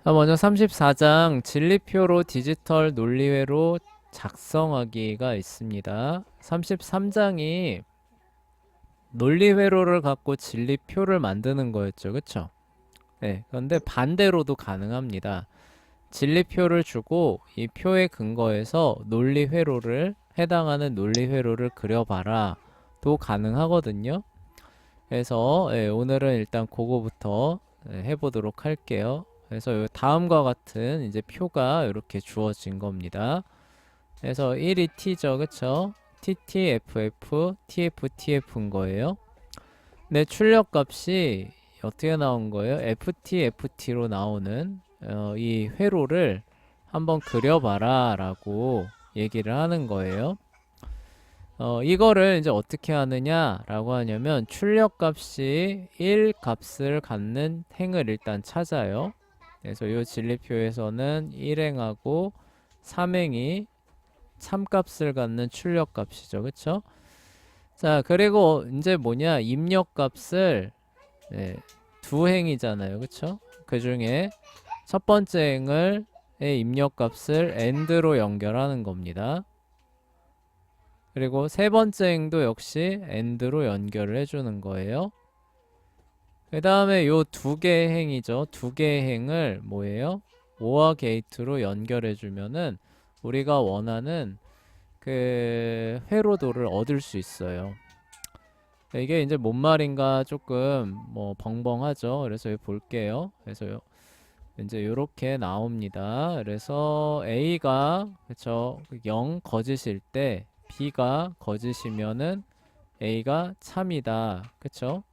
자, 먼저 34장 진리표로 디지털 논리회로 작성하기가 있습니다. 33장이 논리회로를 갖고 진리표를 만드는 거였죠. 그쵸? 네, 그런데 반대로도 가능합니다. 진리표를 주고 이 표에 근거해서 논리회로를 해당하는 논리회로를 그려봐라 도 가능하거든요. 그래서 오늘은 일단 그거부터 해보도록 할게요. 그래서 다음과 같은 이제 표가 이렇게 주어진 겁니다. 그래서 1이 t죠, 그쵸? tt, ff, tf, tf인 거예요. 네, 출력 값이 어떻게 나온 거예요? ft, ft로 나오는 이 회로를 한번 그려봐라 라고 얘기를 하는 거예요. 이거를 이제 어떻게 하느냐라고 하냐면 출력 값이 1 값을 갖는 행을 일단 찾아요. 그래서 이 진리표에서는 1행하고 3행이 참값을 갖는 출력 값이죠. 그쵸? 자, 그리고 이제 뭐냐? 입력 값을 두 행이잖아요. 그쵸? 그 중에 첫 번째 행을 입력 값을 AND로 연결하는 겁니다. 그리고 세 번째 행도 역시 AND로 연결을 해주는 거예요. 그 다음에 요 두 개의 행이죠. 두 개의 행을 뭐예요? OR 게이트로 연결해주면은 우리가 원하는 그 회로도를 얻을 수 있어요. 이게 이제 뭔 말인가 조금 뭐 벙벙하죠. 그래서 여기 볼게요. 그래서 이제 요렇게 나옵니다. 그래서 A가 그쵸 0 거짓일 때 B가 거짓이면은 A가 참이다. 그쵸?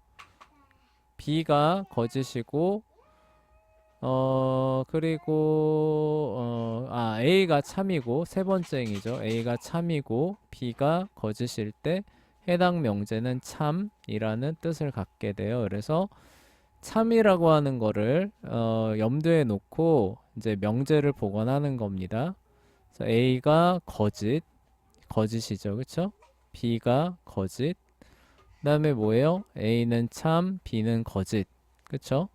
B가 거짓이고 그리고 A가 참이고 세 번째 행이죠. A가 참이고 B가 거짓일 때 해당 명제는 참이라는 뜻을 갖게 돼요. 그래서 참이라고 하는 거를 염두에 놓고 이제 명제를 복원하는 겁니다. 그래서 A가 거짓이죠. 그쵸? B가 거짓. 그 다음에 뭐예요? A는 참, B는 거짓. 그쵸?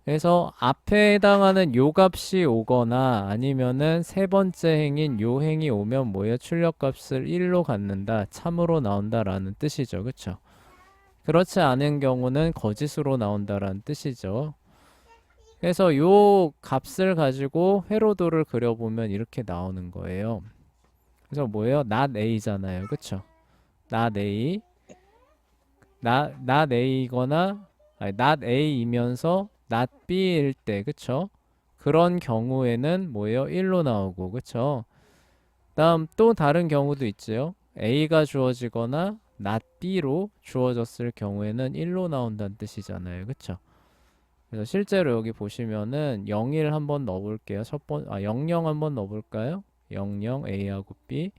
그래서 앞에 해당하는 요 값이 오거나 아니면은 세 번째 행인 요 행이 오면 뭐예요? 출력값을 1로 갖는다. 참으로 나온다라는 뜻이죠. 그쵸? 그렇지 않은 경우는 거짓으로 나온다라는 뜻이죠. 그래서 요 값을 가지고 회로도를 그려보면 이렇게 나오는 거예요. 그래서 뭐예요? not a잖아요. 그쵸? not a not a이거나 아니, not a이면서 not b일 때 그쵸? 그런 경우에는 뭐예요? 1로 나오고 그쵸? 다음 또 다른 경우도 있죠. a가 주어지거나 not b로 주어졌을 경우에는 1로 나온다는 뜻이잖아요. 그쵸? 그래서 실제로 여기 보시면은 01 한번 넣어볼게요. 00 한번 넣어볼까요? 00 A하고 B.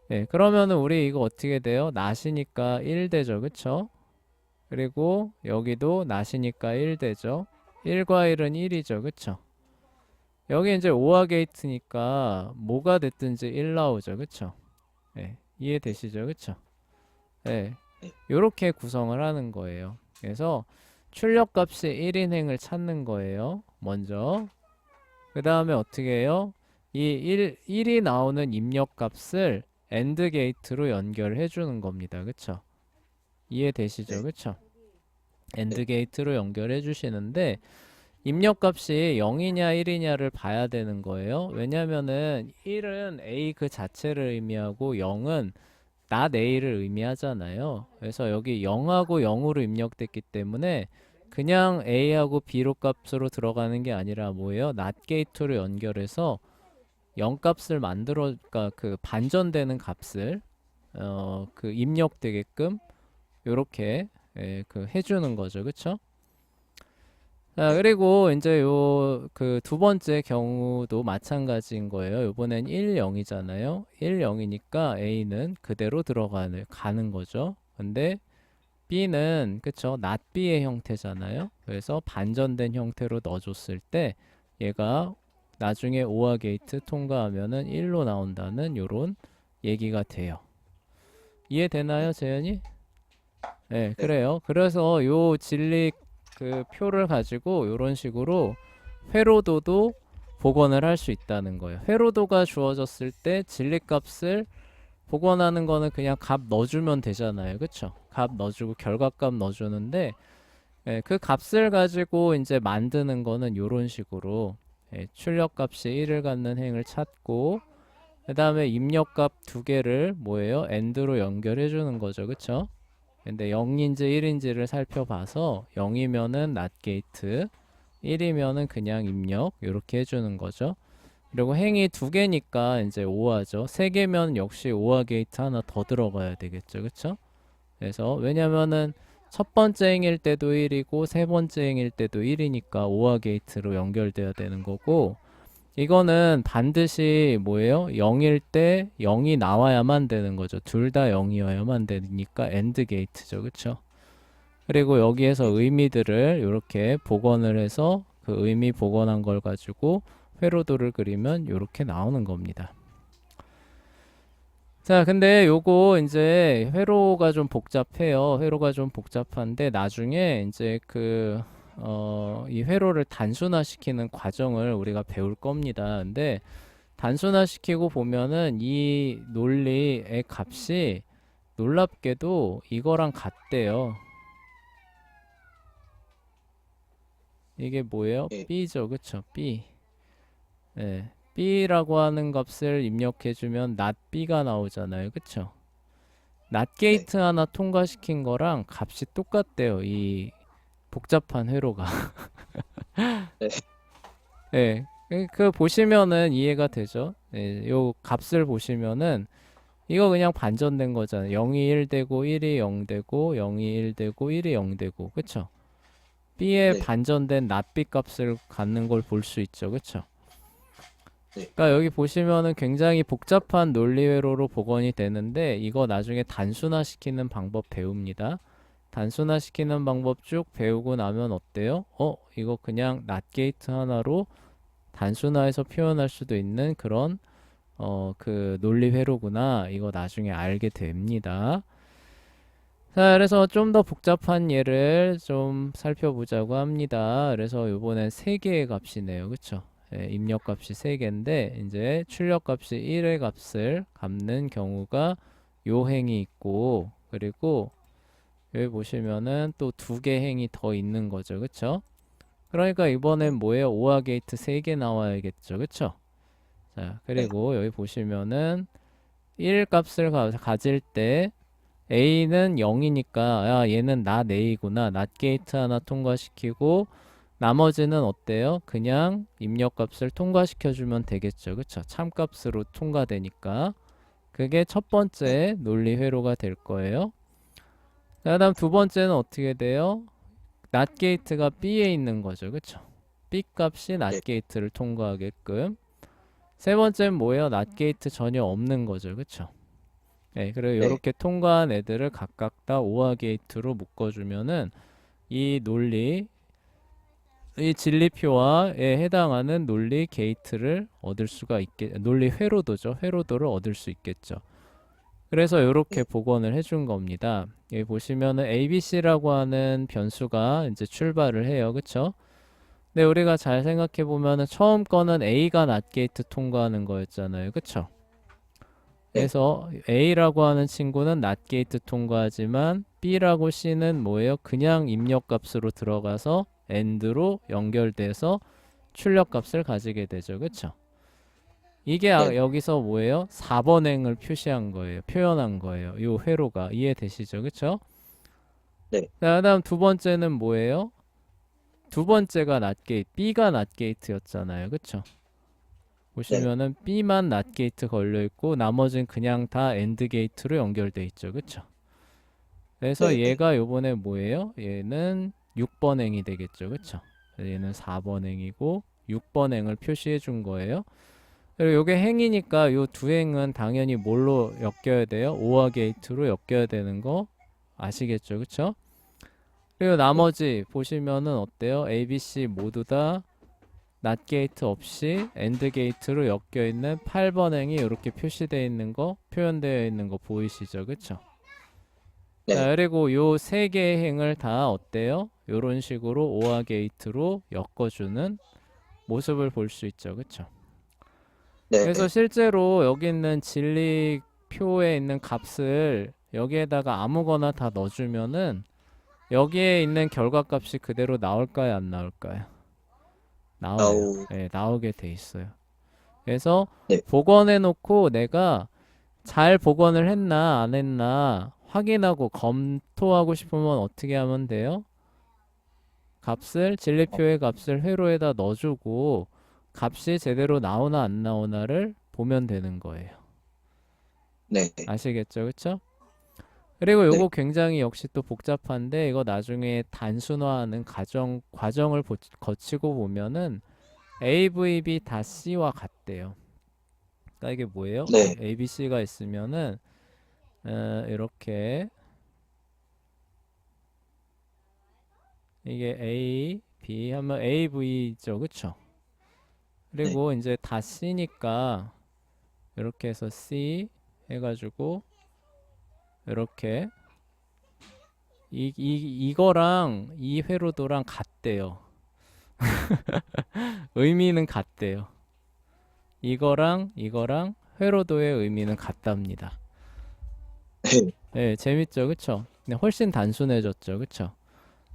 네, 그러면은 우리 이거 어떻게 돼요? 낫이니까 1 되죠. 그쵸? 그리고 여기도 낫이니까 1 되죠. 1과 1은 1이죠. 그쵸? 여기 이제 오화 게이트니까 뭐가 됐든지 1 나오죠. 그쵸? 네, 이해되시죠? 그쵸? 네, 요렇게 구성을 하는 거예요. 그래서 출력값이 1인 행을 찾는 거예요. 먼저. 그 다음에 어떻게 해요? 이 1이 나오는 입력값을 AND 게이트로 연결해 주는 겁니다. 그쵸? 이해되시죠? 네, 그쵸? 네, AND 게이트로 연결해 주시는데 입력값이 0이냐 1이냐를 봐야 되는 거예요. 왜냐면은 1은 A 그 자체를 의미하고 0은 not A를 의미하잖아요. 그래서 여기 0하고 0으로 입력됐기 때문에 그냥 A하고 B로 값으로 들어가는 게 아니라 뭐예요? not 게이트로 연결해서 0 값을 그러니까 그 반전되는 값을 그 입력되게끔 요렇게 그 해주는 거죠. 그쵸? 자, 그리고 이제 요 그 두 번째 경우도 마찬가지인 거예요. 요번엔 1, 0이잖아요. 1, 0이니까 A는 그대로 가는 거죠. 근데 B는 그쵸? not B의 형태잖아요. 그래서 반전된 형태로 넣어줬을 때 얘가 나중에 오화 게이트 통과하면은 1로 나온다는 요런 얘기가 돼요. 이해되나요, 재현이? 네, 네, 그래요. 그래서 요 진리 그 표를 가지고 요런 식으로 회로도도 복원을 할 수 있다는 거예요. 회로도가 주어졌을 때 진리값을 복원하는 거는 그냥 값 넣어주면 되잖아요. 그쵸? 값 넣어주고 결과값 넣어주는데 예, 그 값을 가지고 이제 만드는 거는 요런 식으로 예, 출력값이 1을 갖는 행을 찾고 그 다음에 입력값 두 개를 뭐예요? AND로 연결해 주는 거죠. 그쵸? 근데 0인지 1인지를 살펴봐서 0이면은 NOT 게이트 1이면은 그냥 입력 이렇게 해주는 거죠. 그리고 행이 두 개니까 이제 OR죠. 세 개면 역시 OR 게이트 하나 더 들어가야 되겠죠. 그쵸? 그래서 왜냐면은 첫 번째 행일 때도 1이고 세 번째 행일 때도 1이니까 OR 게이트로 연결돼야 되는 거고 이거는 반드시 뭐예요? 0일 때 0이 나와야만 되는 거죠. 둘 다 0이어야만 되니까 AND 게이트죠. 그쵸? 그리고 여기에서 의미들을 이렇게 복원을 해서 그 의미 복원한 걸 가지고 회로도를 그리면 이렇게 나오는 겁니다. 자, 근데 요거 이제 회로가 좀 복잡해요. 회로가 좀 복잡한데 나중에 이제 이 회로를 단순화시키는 과정을 우리가 배울 겁니다. 근데 단순화시키고 보면은 이 논리의 값이 놀랍게도 이거랑 같대요. 이게 뭐예요? 예, B죠, 그쵸? B. 예. B라고 하는 값을 입력해주면 not B가 나오잖아요, 그쵸? not 네, 게이트 하나 통과시킨 거랑 값이 똑같대요, 이 복잡한 회로가. 네, 예. 그 보시면은 이해가 되죠? 예, 요 값을 보시면은 이거 그냥 반전된 거잖아요. 0이 1 되고 1이 0 되고 0이 1 되고 1이 0 되고 그쵸? B의 네, 반전된 not B 값을 갖는 걸 볼 수 있죠, 그쵸? 네, 그러니까 여기 보시면은 굉장히 복잡한 논리 회로로 복원이 되는데 이거 나중에 단순화시키는 방법 배웁니다. 단순화시키는 방법 쭉 배우고 나면 어때요? 이거 그냥 not 게이트 하나로 단순화해서 표현할 수도 있는 그런 그 논리 회로구나. 이거 나중에 알게 됩니다. 자, 그래서 좀 더 복잡한 예를 좀 살펴보자고 합니다. 그래서 요번엔 세 개의 값이네요. 그쵸? 예, 입력값이 3개인데 이제 출력값이 1의 값을 갚는 경우가 요 행이 있고 그리고 여기 보시면은 또 2개 행이 더 있는 거죠. 그쵸? 그러니까 이번엔 네, 뭐예요? 오화 게이트 3개 나와야겠죠. 그쵸? 자, 네, 그리고 여기 보시면은 1 값을 가질 때 A는 0이니까 야 얘는 not A구나. not 게이트 하나 통과시키고 나머지는 어때요? 그냥 입력값을 통과시켜주면 되겠죠. 그쵸? 참값으로 통과되니까. 그게 첫 네, 번째 논리 회로가 될 거예요. 그 다음 두 번째는 어떻게 돼요? not 게이트가 B에 있는 거죠. 그쵸? B 값이 not 네, 게이트를 통과하게끔. 세 번째는 뭐예요? not 게이트 전혀 없는 거죠. 그쵸? 네, 그리고 네, 이렇게 통과한 애들을 각각 다 OR 게이트로 묶어주면은 이 논리 이 진리표와에 해당하는 논리 게이트를 얻을 수가 논리 회로도죠. 회로도를 얻을 수 있겠죠. 그래서 이렇게 네, 복원을 해준 겁니다. 여기 보시면은 ABC라고 하는 변수가 이제 출발을 해요. 그쵸? 근데 우리가 잘 생각해 보면은 처음 거는 A가 낫 게이트 통과하는 거였잖아요. 그쵸? 네, 그래서 A라고 하는 친구는 낫 게이트 통과하지만 B라고 C는 뭐예요? 그냥 입력값으로 들어가서 AND로 연결돼서 출력값을 가지게 되죠. 그쵸? 이게 네, 여기서 뭐예요? 4번행을 표시한 거예요. 표현한 거예요. 이 회로가 이해되시죠? 그쵸? 네, 자, 그다음 두 번째는 뭐예요? 두 번째가 낫 게이트, B가 낫 게이트였잖아요. 그쵸? 네, 보시면은 B만 낫 게이트 걸려 있고 나머지는 그냥 다 AND 게이트로 연결돼 있죠. 그쵸? 그래서 네, 네, 얘가 요번에 뭐예요? 얘는 6번행이 되겠죠. 그쵸? 얘는 4번행이고 6번행을 표시해 준 거예요. 그리고 요게 행이니까 요 두 행은 당연히 뭘로 엮여야 돼요? 오화 게이트로 엮여야 되는 거 아시겠죠? 그쵸? 그리고 네, 나머지 보시면은 어때요? A, B, C 모두 다 낫 게이트 없이 엔드 게이트로 엮여 있는 8번 행이 이렇게 표시되어 있는 거, 표현되어 있는 거 보이시죠? 그쵸? 자, 네, 그리고 요 세 개의 행을 다 어때요? 요런 식으로 오화 게이트로 엮어주는 모습을 볼 수 있죠. 그쵸? 네. 그래서 실제로 여기 있는 진리표에 있는 값을 여기에다가 아무거나 다 넣어주면은 여기에 있는 결과값이 그대로 나올까요? 안 나올까요? 나와요. 아우, 예, 나오게 돼 있어요. 그래서 네. 복원해 놓고 내가 잘 복원을 했나 안 했나 확인하고 검토하고 싶으면 어떻게 하면 돼요? 진리표의 값을 회로에다 넣어주고 값이 제대로 나오나 안 나오나를 보면 되는 거예요. 네. 아시겠죠? 그쵸? 그리고 네. 요거 굉장히 역시 또 복잡한데 이거 나중에 단순화하는 과정을 거치고 보면은 AVB 다 C와 같대요. 그러니까 이게 뭐예요? 네. ABC가 있으면은 이렇게 이게 A, B 하면 AV죠. 그쵸? 네. 그리고 이제 다 C니까 이렇게 해서 C 해가지고 이렇게 이거랑 이 회로도랑 같대요. 의미는 같대요. 이거랑 회로도의 의미는 같답니다. 네. 네, 재밌죠, 그쵸? 네, 훨씬 단순해졌죠, 그쵸?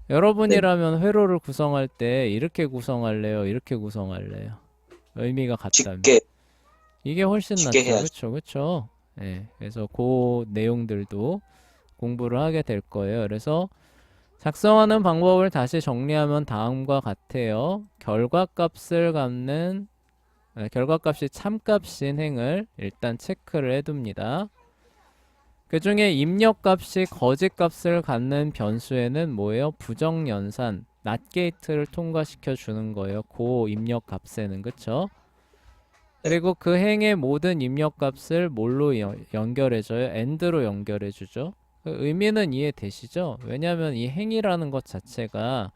네. 여러분이라면 회로를 구성할 때 이렇게 구성할래요? 이렇게 구성할래요? 의미가 같다면. 쉽게, 이게 훨씬 쉽게 낫죠, 해야죠. 그쵸, 그쵸? 네, 그래서 그 내용들도 공부를 하게 될 거예요. 그래서 작성하는 방법을 다시 정리하면 다음과 같아요. 결과값이 참값인 행을 일단 체크를 해둡니다. 그 중에 입력값이 거짓값을 갖는 변수에는 뭐예요? 부정연산, 낫 게이트를 통과시켜 주는 거예요. 고 입력값에는, 그쵸? 네. 그리고 그 행의 모든 입력값을 뭘로 연결해줘요? AND로 연결해주죠. 그 의미는 이해되시죠? 왜냐하면 이 행이라는 것 자체가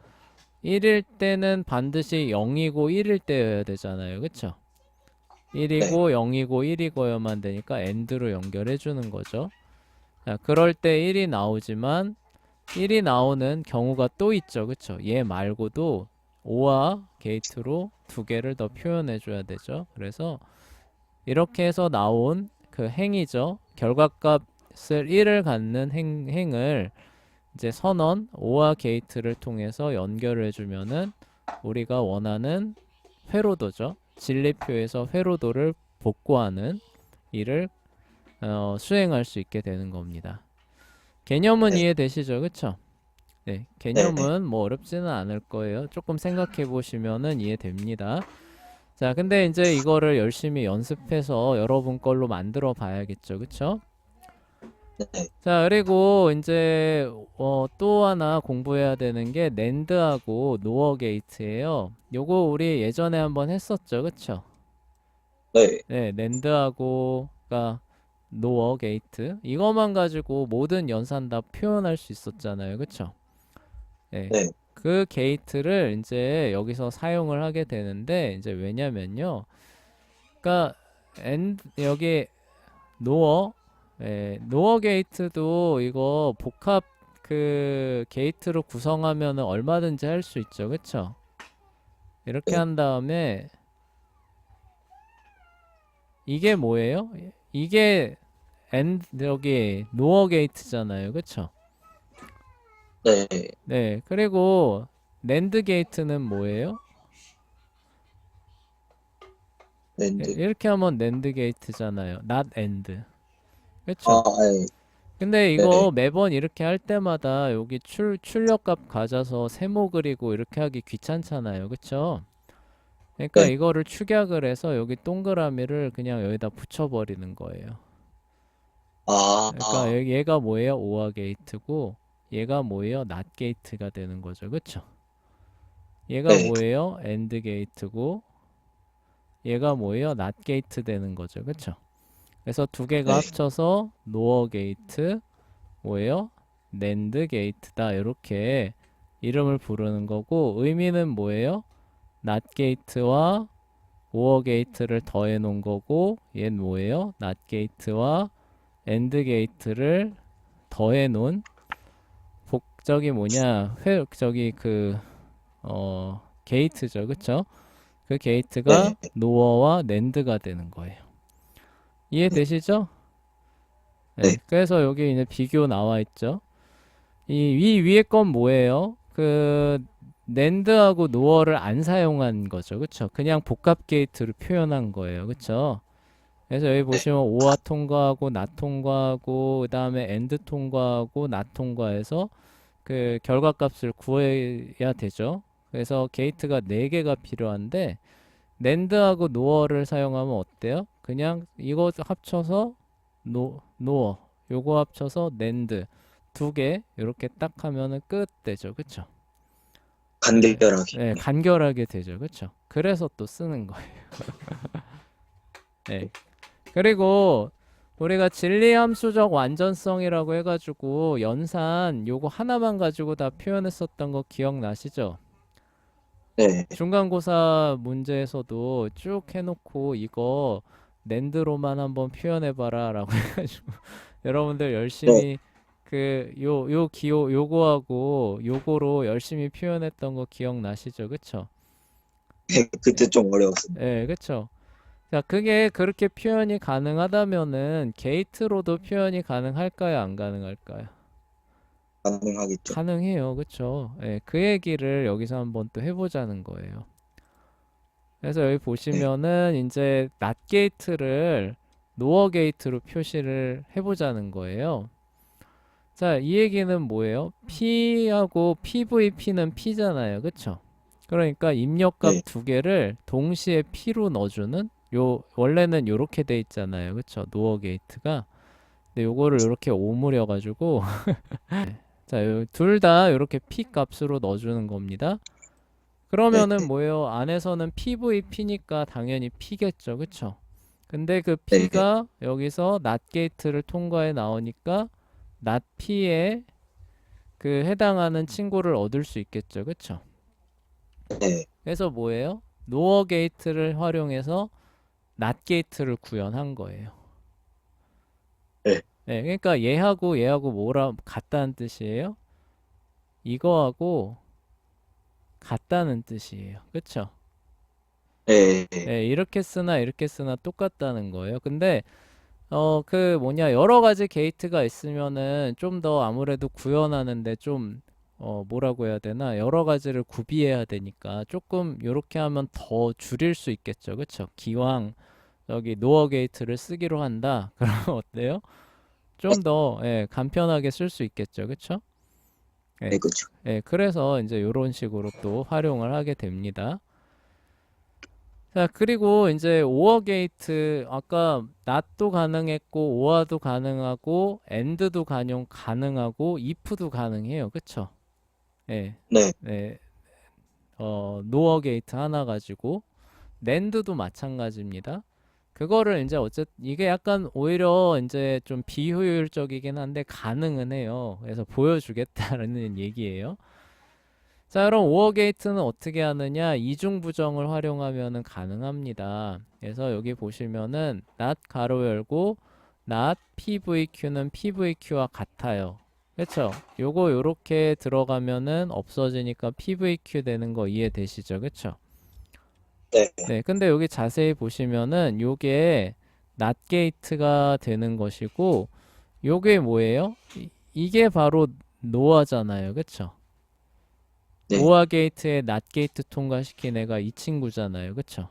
1일 때는 반드시 0이고 1일 때여야 되잖아요. 그쵸? 네. 1이고 0이고 1이고여만 되니까 AND로 연결해주는 거죠. 자, 그럴 때 1이 나오지만 1이 나오는 경우가 또 있죠. 그쵸? 얘 말고도 OR 게이트로 두 개를 더 표현해 줘야 되죠. 그래서 이렇게 해서 나온 그 행이죠. 결과값을 1을 갖는 행을 이제 선언 OR 게이트를 통해서 연결을 해주면은 우리가 원하는 회로도죠. 진리표에서 회로도를 복구하는 일을 수행할 수 있게 되는 겁니다. 개념은 네. 이해되시죠? 그쵸? 네, 네. 네. 개념은 뭐 어렵지는 않을 거예요. 조금 생각해 보시면은 이해됩니다. 자, 근데 이제 이거를 열심히 연습해서 여러분 걸로 만들어 봐야겠죠. 그쵸? 네. 자, 그리고 이제 또 하나 공부해야 되는 게 낸드하고 노어 게이트예요. 요거 우리 예전에 한번 했었죠. 그쵸? 네. 네, 낸드하고가 노어 게이트 이것만 가지고 모든 연산 다 표현할 수 있었잖아요. 그쵸? 네. 네. 그 게이트를 이제 여기서 사용을 하게 되는데 이제 왜냐면요. 그러니까 여기 노어 노어 게이트도 이거 복합 그 게이트로 구성하면 얼마든지 할 수 있죠. 그쵸? 이렇게 네. 한 다음에 이게 뭐예요? 이게 여기 노어 게이트잖아요. 그쵸? 네. 네. 그리고 낸드 게이트는 뭐예요? 랜드. 이렇게 하면 낸드 게이트잖아요. not and. 아, 그쵸? 네. 근데 네. 이거 매번 이렇게 할 때마다 여기 출력값 가져서 세모 그리고 이렇게 하기 귀찮잖아요. 그쵸? 그러니까 네. 이거를 축약을 해서 여기 동그라미를 그냥 여기다 붙여버리는 거예요. 아, 그러니까 얘가 뭐예요? 오아 게이트고 얘가 뭐예요? 낫 게이트가 되는 거죠. 그쵸? 얘가 네. 뭐예요? 엔드 게이트고 얘가 뭐예요? 낫 게이트 되는 거죠. 그쵸? 그래서 두 개가 네. 합쳐서 노어 게이트 뭐예요? 낸드 게이트다. 이렇게 이름을 부르는 거고 의미는 뭐예요? 낫 게이트와 오어 게이트를 더해 놓은 거고 얘는 뭐예요? 낫 게이트와 엔드 게이트를 더해 놓은 저기 뭐냐? 저기 게이트죠. 그쵸? 그 게이트가 네. 노어와 낸드가 되는 거예요. 이해되시죠? 네. 네, 그래서 여기 이제 비교 나와 있죠. 이 위에 건 뭐예요? 그 낸드하고 노어를 안 사용한 거죠. 그쵸? 그냥 복합 게이트로 표현한 거예요. 그쵸? 그래서 여기 네. 보시면 오아 통과하고 나 통과하고 그 다음에 엔드 통과하고 나 통과해서 그 결과값을 구해야 되죠. 그래서 게이트가 4개가 필요한데 낸드하고 노어를 사용하면 어때요? 그냥 이거 합쳐서 노어 요거 합쳐서 낸드 2개 이렇게 딱 하면은 끝 되죠. 그쵸? 네, 간결하게. 네, 간결하게 되죠. 그쵸? 그래서 또 쓰는 거예요. 네. 그리고 우리가 진리함수적 완전성이라고 해가지고 연산 요거 하나만 가지고 다 표현했었던 거 기억나시죠? 네. 중간고사 문제에서도 쭉 해놓고 이거 낸드로만 한번 표현해봐라 라고 해가지고 여러분들 네. 열심히 그 요 기호 요거하고 요거로 열심히 표현했던 거 기억나시죠? 그쵸? 그때 좀 어려웠습니다. 예, 그쵸? 자, 그게 그렇게 표현이 가능하다면은 게이트로도 표현이 가능할까요? 안 가능할까요? 가능하겠죠. 가능해요. 그쵸? 예, 그 얘기를 여기서 한번 또 해보자는 거예요. 그래서 여기 네. 보시면은 이제 not 게이트를 노어 게이트로 표시를 해보자는 거예요. 자, 이 얘기는 뭐예요? P하고 PVP는 P잖아요. 그쵸? 그러니까 입력값 네. 2개를 동시에 P로 넣어주는 원래는 요렇게 돼 있잖아요. 그쵸? 노어 게이트가. 근데 요거를 요렇게 오므려 가지고 자, 둘 다 요렇게 P 값으로 넣어주는 겁니다. 네. 그러면은 뭐예요? 안에서는 PVP니까 당연히 P겠죠. 그쵸? 근데 그 네. P가 여기서 not 게이트를 통과해 나오니까 not P에 그 해당하는 친구를 얻을 수 있겠죠. 그쵸? 네. 그래서 뭐예요? 노어 게이트를 활용해서 not 게이트를 구현한 거예요. 네. 네, 그러니까 얘하고 뭐라 같다는 뜻이에요? 이거하고 같다는 뜻이에요. 그쵸? 네. 네. 네, 이렇게 쓰나 똑같다는 거예요. 근데 그 뭐냐 여러 가지 게이트가 있으면은 좀 더 아무래도 구현하는데 좀 뭐라고 해야 되나 여러 가지를 구비해야 되니까 조금 요렇게 하면 더 줄일 수 있겠죠. 그쵸? 기왕 여기 노어 게이트를 쓰기로 한다. 그러면 어때요? 좀 더 간편하게 쓸 수 있겠죠. 그쵸? 네. 예, 그렇죠. 그래서 이제 요런 식으로 또 활용을 하게 됩니다. 자, 그리고 이제 오어 게이트 아까 not도 가능했고 or도 가능하고 and도 가능하고 if도 가능해요. 그쵸? 예. 네. 네. 노어 게이트 하나 가지고 낸드도 마찬가지입니다. 그거를 이제 이게 약간 오히려 이제 좀 비효율적이긴 한데 가능은 해요. 그래서 보여주겠다는 얘기예요. 자, 그럼 오어 게이트는 어떻게 하느냐? 이중 부정을 활용하면은 가능합니다. 그래서 여기 보시면은 not 가로 열고 not PVQ는 PVQ와 같아요. 그렇죠? 요거 요렇게 들어가면은 없어지니까 PVQ 되는 거 이해되시죠? 그렇죠? 네. 네, 근데 여기 자세히 보시면은 요게 not 게이트가 되는 것이고 요게 뭐예요? 이게 바로 노아잖아요. 그렇죠? 네. 노아 게이트에 낫 게이트 통과시킨 애가 이 친구잖아요. 그쵸?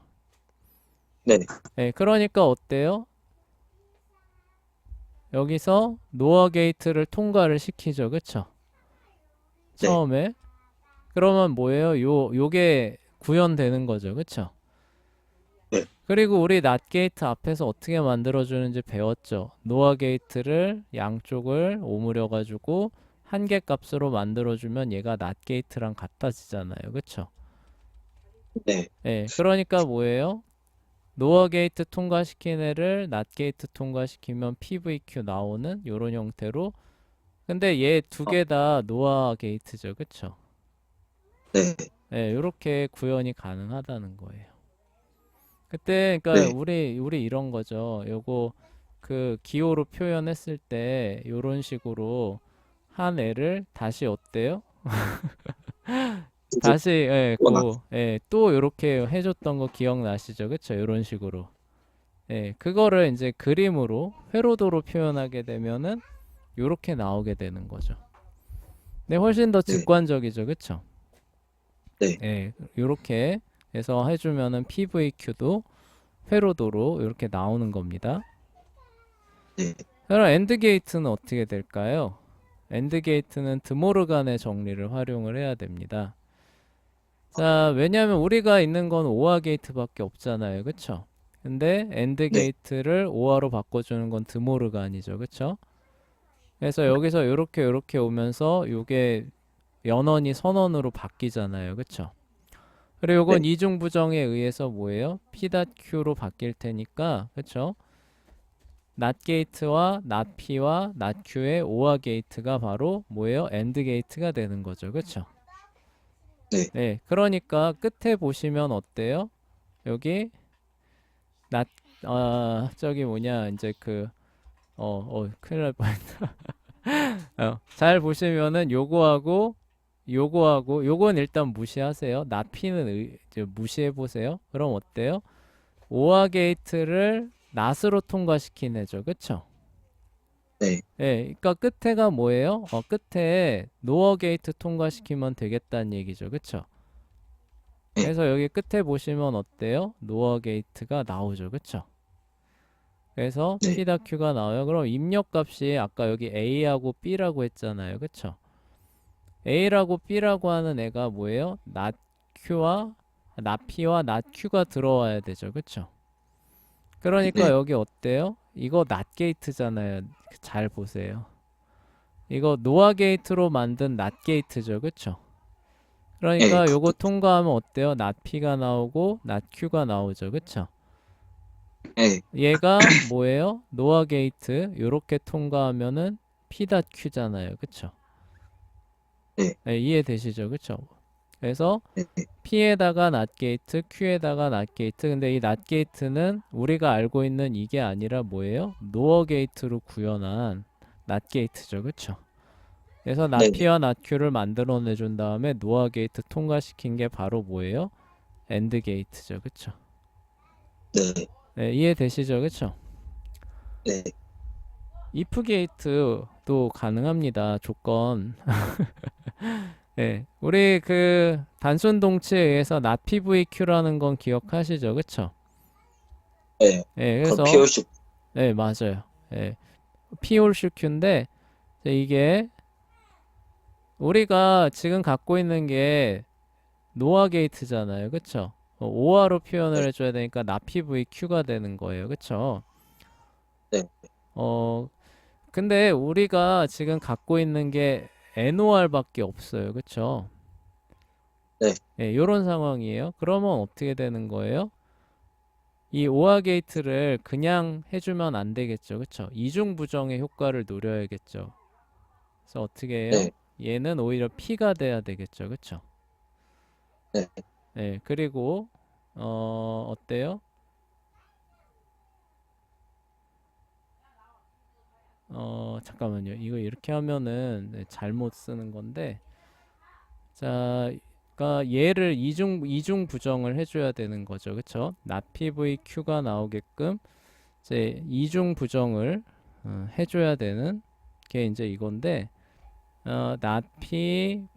네. 네, 그러니까 어때요? 여기서 노아 게이트를 통과를 시키죠. 그쵸? 네. 처음에. 그러면 뭐예요? 요게 구현되는 거죠. 그쵸? 네. 그리고 우리 낫 게이트 앞에서 어떻게 만들어주는지 배웠죠. 노아 게이트를 양쪽을 오므려 가지고 한 개 값으로 만들어주면 얘가 낫 게이트랑 같아지잖아요. 그쵸? 네. 네, 그러니까 뭐예요? 노어 게이트 통과시킨 애를 낫 게이트 통과시키면 PVQ 나오는 요런 형태로. 근데 얘 두 개 다 노아 게이트죠. 그쵸? 네. 네, 요렇게 구현이 가능하다는 거예요. 그때 그러니까 네. 우리 이런 거죠. 요거 그 기호로 표현했을 때 요런 식으로 한 애를 다시 어때요? 다시 원화. 또 이렇게 해줬던 거 기억나시죠? 그쵸? 이런 식으로. 그거를 이제 그림으로 회로도로 표현하게 되면은 요렇게 나오게 되는 거죠. 네, 훨씬 더 네, 직관적이죠. 그쵸? 네, 요렇게 해서 해주면은 PVQ도 회로도로 이렇게 나오는 겁니다. 네, 그럼 엔드 게이트는 어떻게 될까요? 엔드 게이트는 드모르간의 정리를 활용을 해야 됩니다. 자, 왜냐하면 우리가 있는 건 오화 게이트밖에 없잖아요. 그쵸? 근데 엔드 네, 게이트를 오화로 바꿔주는 건 드모르간이죠. 그쵸? 그래서 여기서 요렇게 오면서 요게 연원이 선언으로 바뀌잖아요. 그쵸? 그리고 네, 요건 이중 부정에 의해서 뭐예요? P.Q로 바뀔 테니까, 그쵸? 낫 게이트와 낫 P와 낫 Q의 오화 게이트가 바로 뭐예요? 엔드 게이트가 되는 거죠. 그쵸? 네, 네, 그러니까 끝에 보시면 어때요? 여기 낫, 저기 뭐냐, 이제 큰일 날 뻔했다. 잘 보시면은 요건 일단 무시하세요. 낫 P는 무시해 보세요. 그럼 어때요? 오화 게이트를 낫으로 통과시킨 애죠. 그쵸? 네, 그러니까 끝에가 뭐예요? 끝에 노어 게이트 통과시키면 되겠다는 얘기죠. 그쵸? 네, 그래서 여기 끝에 보시면 어때요? 노어 게이트가 나오죠. 그쵸? 그래서 네, P다 Q가 나와요. 그럼 입력값이 아까 여기 A하고 B라고 했잖아요. 그쵸? A라고 B라고 하는 애가 뭐예요? not P와 not Q가 들어와야 되죠. 그쵸? 그러니까 네, 여기 어때요? 이거 not 게이트잖아요. 잘 보세요. 이거 노아 게이트로 만든 not 게이트죠. 그쵸? 네, 그러니까 요거 통과하면 어때요? not P가 나오고 not Q가 나오죠. 그쵸? 네, 얘가 뭐예요? 노아 게이트 요렇게 통과하면은 P.Q잖아요. 그쵸? 네, 이해되시죠? 그쵸? 그래서 네, P에다가 not 게이트, Q에다가 not 게이트. 근데 이 not 게이트는 우리가 알고 있는 이게 아니라 뭐예요? 노어 게이트로 구현한 not 게이트죠. 그쵸? 그래서 not 네, P와 not Q를 만들어내 준 다음에 노아 게이트 통과시킨 게 바로 뭐예요? 엔드 게이트죠. 그쵸? 네, 이해되시죠? 그쵸? 네, if 게이트도 가능합니다. 조건. 우리 그 단순 동치에 의해서 not PVQ라는 건 기억하시죠? 그쵸? 네. 그럼 그래서 POC. 맞아요. P홀슈 Q인데 이게 우리가 지금 갖고 있는 게 노아 게이트잖아요. 그쵸? 오화로 표현을 네, 해줘야 되니까 not PVQ가 되는 거예요. 그쵸? 네, 어, 근데 우리가 지금 갖고 있는 게 NOR밖에 없어요. 그쵸? 네, 요런 상황이에요. 그러면 어떻게 되는 거예요? 이 오화 게이트를 그냥 해주면 안 되겠죠. 그쵸? 이중 부정의 효과를 노려야겠죠. 그래서 어떻게 해요? 네, 얘는 오히려 P가 돼야 되겠죠. 그쵸? 네, 그리고 어때요? 잠깐만요. 이거 이렇게 하면은 잘못 쓰는 건데, 자, 그러니까 얘를 이중 부정을 해줘야 되는 거죠. 그쵸? not PVQ가 나오게끔 이제 이중 부정을 해줘야 되는 게 이제 이건데, not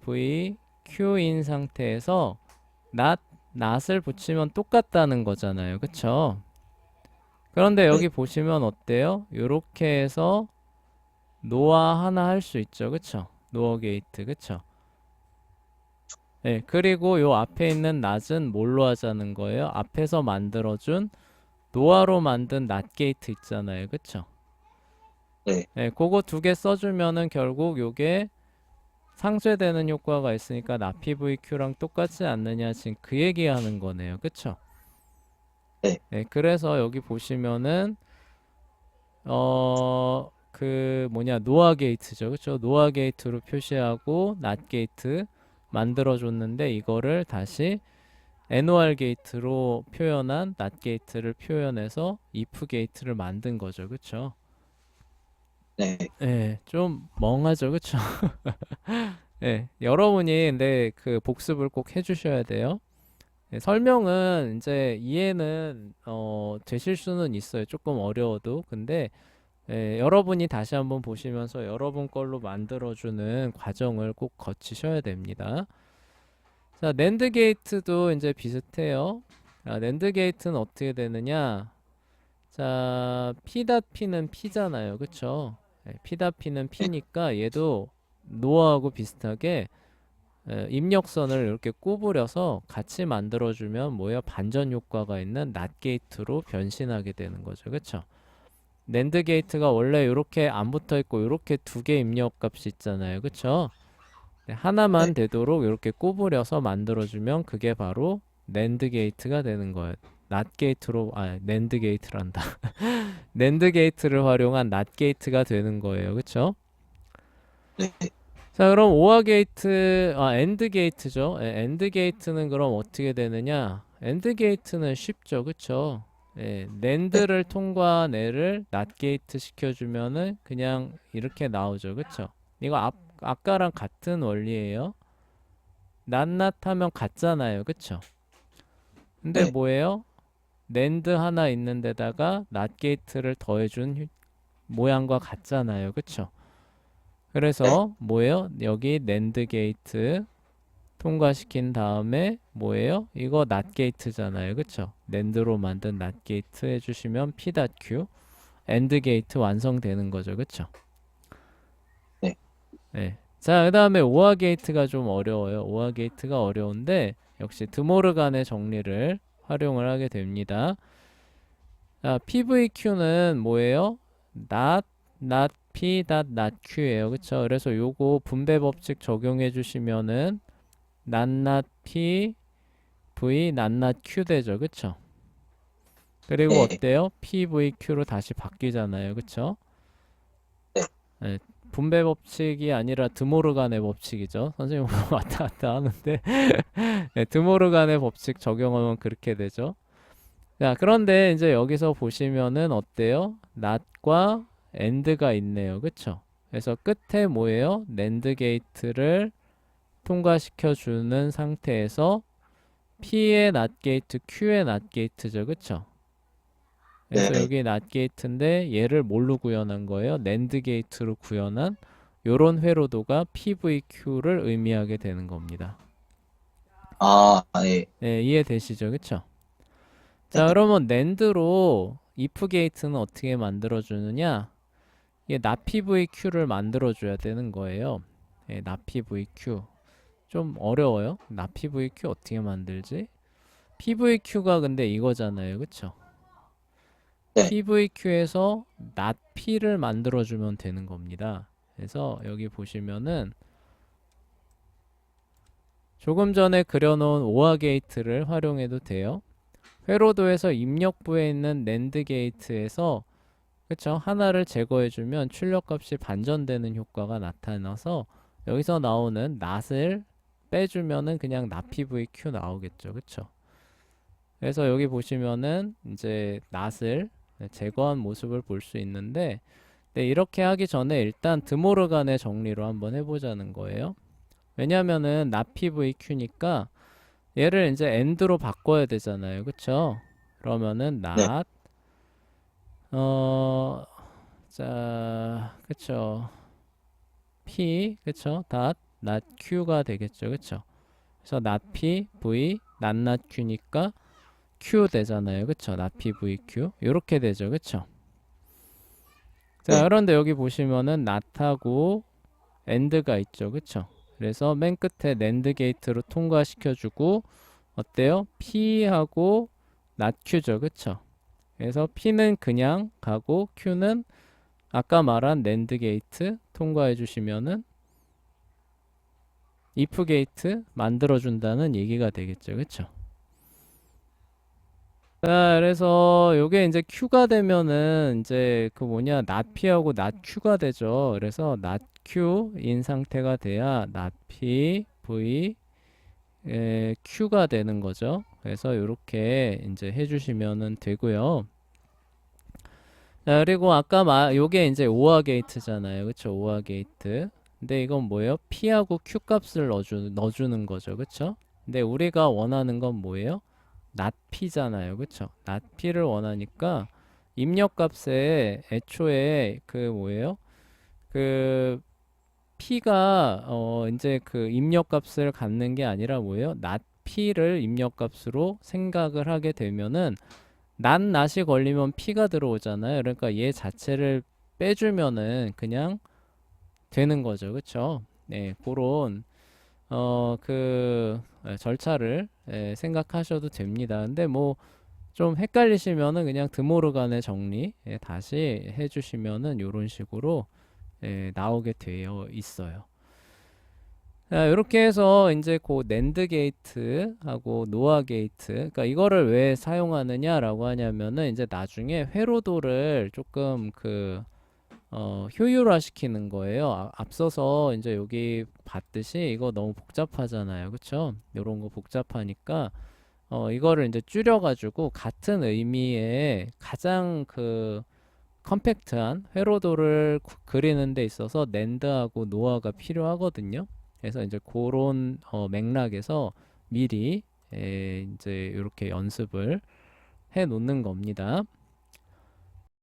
PVQ인 상태에서 not을 붙이면 똑같다는 거잖아요. 그쵸? 그런데 네, 여기 보시면 어때요? 요렇게 해서 노아 하나 할 수 있죠. 그쵸? 노어 게이트. 그쵸? 그리고 요 앞에 있는 낫은 뭘로 하자는 거예요? 앞에서 만들어준 노아로 만든 낫 게이트 있잖아요. 그쵸? 네, 그거 두 개 써주면은 결국 요게 상쇄되는 효과가 있으니까 나 PVQ랑 똑같지 않느냐 지금 그 얘기하는 거네요. 그쵸? 네, 그래서 여기 보시면은 그 뭐냐 노아 게이트죠. 그쵸? 노아 게이트로 표시하고 낫 게이트 만들어 줬는데 이거를 다시 NOR 게이트로 표현한 낫 게이트를 표현해서 if 게이트를 만든 거죠. 그쵸? 네, 좀 멍하죠. 그쵸? 예, 여러분이 근데 그 복습을 꼭 해주셔야 돼요. 예, 설명은 이제 이해는 되실 수는 있어요. 조금 어려워도. 근데 예, 여러분이 다시 한번 보시면서 여러분 걸로 만들어주는 과정을 꼭 거치셔야 됩니다. 자, 낸드 게이트도 이제 비슷해요. 아, 낸드 게이트는 어떻게 되느냐? 자, P는 P잖아요. 그쵸? 예, P는 네, P니까 얘도 노어하고 비슷하게 입력선을 이렇게 구부려서 같이 만들어주면 뭐예요? 반전 효과가 있는 낫 게이트로 변신하게 되는 거죠. 그쵸? 낸드 게이트가 원래 이렇게 안 붙어 있고 이렇게 두 개 입력 값이 있잖아요. 그쵸? 네, 네. 하나만 되도록 이렇게 구부려서 만들어주면 그게 바로 낸드 게이트가 되는 거예요. 낫 게이트로 낸드 게이트란다. 낸드 게이트를 활용한 낫 게이트가 되는 거예요. 그쵸? 네. 자, 그럼 오어 게이트, 엔드 게이트죠. 예, 엔드 게이트는 그럼 어떻게 되느냐? 엔드 게이트는 쉽죠. 그쵸? 예, 네. 낸드를 통과한 애를 낫 게이트 시켜주면은 그냥 이렇게 나오죠. 그쵸? 이거 아까랑 같은 원리예요. 낫 하면 같잖아요. 그쵸? 근데 네. 뭐예요? 낸드 하나 있는 데다가 낫 게이트를 더해준 모양과 같잖아요. 그쵸? 네. 그래서 뭐예요? 여기 낸드 게이트 통과시킨 다음에 뭐예요? 이거 낫 게이트잖아요. 그쵸? 낸드로 만든 낫 게이트 해주시면 p.q 엔드 게이트 완성되는 거죠. 그쵸? 네. 네. 자, 그 다음에 오어 게이트가 좀 어려워요. 오어 게이트가 어려운데 역시 드모르간의 정리를 활용을 하게 됩니다. 자, PVQ는 뭐예요? not p, not q예요. 그쵸? 그래서 요거 분배 법칙 적용해 주시면은 not p, v, not q 되죠. 그쵸? 그리고 네. 어때요? PVQ로 다시 바뀌잖아요. 그쵸? 네. 네, 분배 법칙이 아니라 드모르간의 법칙이죠. 선생님 왔다 갔다 하는데 네, 드모르간의 법칙 적용하면 그렇게 되죠. 자, 그런데 이제 여기서 보시면은 어때요? not과 and가 있네요. 그쵸? 그래서 끝에 뭐예요? 낸드 게이트를 통과시켜 주는 상태에서 P의 not 게이트, Q의 not 게이트죠. 그쵸? 그래서 네. 여기 not 게이트인데 얘를 뭘로 구현한 거예요? 낸드 게이트로 구현한 요런 회로도가 PVQ를 의미하게 되는 겁니다. 아, 예. 네, 이해되시죠? 그쵸? 네. 자, 그러면 낸드로 if 게이트는 어떻게 만들어 주느냐? 이게 나PVQ를 만들어 줘야 되는 거예요. 네, 나PVQ. 좀 어려워요. 나PVQ 어떻게 만들지? PVQ가 근데 이거잖아요. 그쵸? 네. PVQ에서 notP를 만들어 주면 되는 겁니다. 그래서 여기 보시면은 조금 전에 그려놓은 오아 게이트를 활용해도 돼요. 회로도에서 입력부에 있는 낸드 게이트에서 그쵸? 하나를 제거해주면 출력값이 반전되는 효과가 나타나서 여기서 나오는 낫을 빼주면은 그냥 나PVQ 나오겠죠. 그쵸? 그래서 여기 보시면은 이제 낫을 제거한 모습을 볼 수 있는데 네, 이렇게 하기 전에 일단 드모르간의 정리로 한번 해보자는 거예요. 왜냐면은 나PVQ니까 얘를 이제 end로 바꿔야 되잖아요. 그쵸? 그러면은 네. not 자, 그쵸? p 그쵸? not q가 되겠죠. 그쵸? 그래서 not p v not q니까 q 되잖아요. 그쵸? not p v q 요렇게 되죠. 그쵸? 자, 네. 그런데 여기 보시면은 not하고 and가 있죠. 그쵸? 그래서 맨 끝에 NAND 게이트로 통과시켜주고 어때요? P하고 not Q죠. 그쵸? 그래서 P는 그냥 가고 Q는 아까 말한 NAND 게이트 통과해 주시면은 if 게이트 만들어 준다는 얘기가 되겠죠. 그쵸? 자, 그래서 요게 이제 Q가 되면은 이제 그 뭐냐 not P하고 not Q가 되죠. 그래서 not Q인 상태가 돼야 not P, V, Q가 되는 거죠. 그래서 이렇게 이제 해주시면은 되고요. 자, 그리고 아까 요게 이제 오어 게이트잖아요. 그쵸? 오어 게이트. 근데 이건 뭐예요? P하고 Q 값을 넣어주는 거죠. 그쵸? 근데 우리가 원하는 건 뭐예요? not P잖아요. 그쵸? not P를 원하니까 입력값에 애초에 그 뭐예요? 그 P가 이제 그 입력값을 갖는 게 아니라 뭐예요? not P를 입력값으로 생각을 하게 되면은 not이 걸리면 P가 들어오잖아요. 그러니까 얘 자체를 빼주면은 그냥 되는 거죠. 그쵸? 네, 그런 절차를 생각하셔도 됩니다. 근데 뭐 좀 헷갈리시면은 그냥 드모르간의 정리 다시 해주시면은 이런 식으로 나오게 되어 있어요. 자, 이렇게 해서 이제 그 낸드 게이트하고 노아 게이트, 그러니까 이거를 왜 사용하느냐라고 하냐면은 이제 나중에 회로도를 조금 효율화 시키는 거예요. 앞서서 이제 여기 봤듯이 이거 너무 복잡하잖아요. 그쵸? 이런 거 복잡하니까 이거를 이제 줄여가지고 같은 의미의 가장 컴팩트한 회로도를 그리는 데 있어서 낸드하고 노아가 필요하거든요. 그래서 이제 그런 맥락에서 미리 이제 이렇게 연습을 해 놓는 겁니다.